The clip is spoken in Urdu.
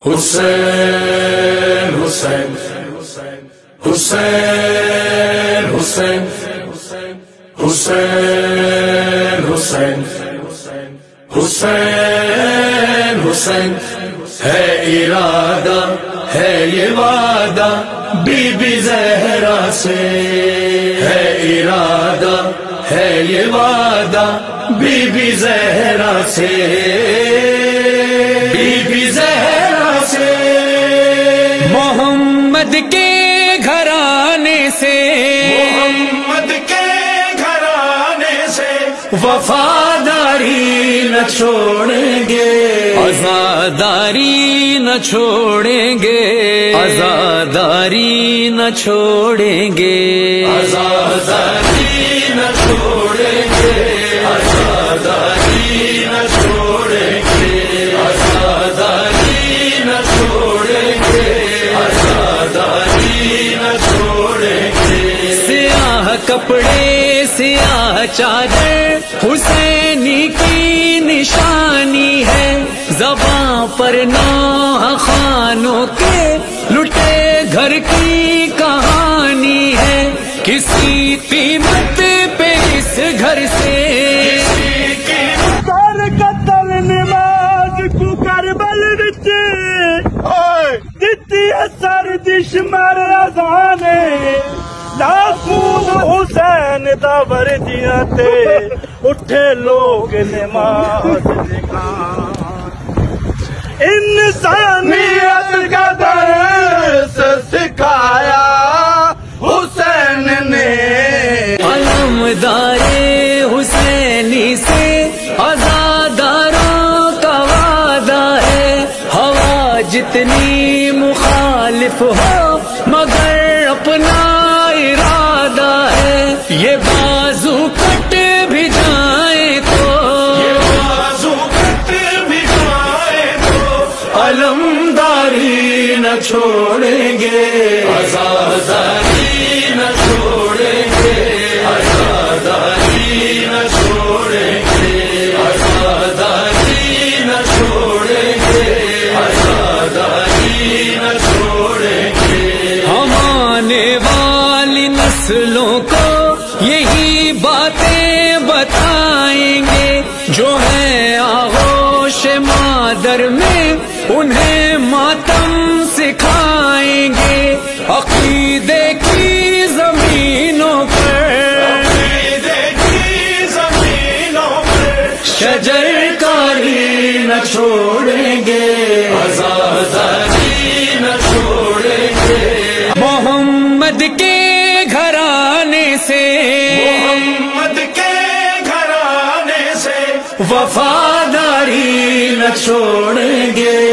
حسین حسین حسین حسین حسین حسین حسین حسین ہے ارادہ ہے یہ وعدہ بی بی زہرا سے، ہے ارادہ ہے یہ وعدہ بی بی زہرا سے، بی بی زہرا سے، محمد کے گھرانے سے، محمد کے گھرانے سے وفاداری نہ چھوڑیں گے، عزاداری نہ چھوڑیں گے، عزاداری نہ چھوڑیں گے، عزاداری نہ چھوڑیں گے، عزاداری نہ چھوڑیں گے، عزاداری نہ چھوڑیں گے، عزاداری نہ چھوڑیں گے۔ سیاہ کپڑے سیاہ چادر حسینی کی نشانی ہے، زباں پر نوح خانوں کے لٹے گھر کی کہانی ہے، کسی قیمت پہ اس گھر سے قتل نماز کو کربل وچ دتی اثر دشمن رضانے، لاکھوں حسین دا وردیاں تے اٹھے لوگ نماز دکھان، انسانیت کا درس سکھایا حسین نے، علمدار حسینی سے عزاداروں کا وعدہ ہے، ہوا جتنی مخالف ہو مگر اپنا ارادہ ہے، یہ بازو کٹ بھی جائیں تو، یہ بازو کٹ بھی جائیں تو علمداری نہ چھوڑیں گے، عزاداری نہ چھوڑیں گے، عزاداری نہ چھوڑیں گے، عزاداری نہ چھوڑیں گے، عزاداری نہ چھوڑیں گے۔ ہم آنے والی نسلوں کو یہی باتیں بتائیں گے، جو ہے آغوش مادر میں انہیں ماتم سکھائیں گے، عقیدے کی زمینوں پر، عقیدے کی زمینوں پر شجر کاری نہ چھوڑیں گے، عزاداری نہ چھوڑیں گے، محمد کے گھرانے سے، محمد کے گھرانے سے وفاداری نہ چھوڑیں گے۔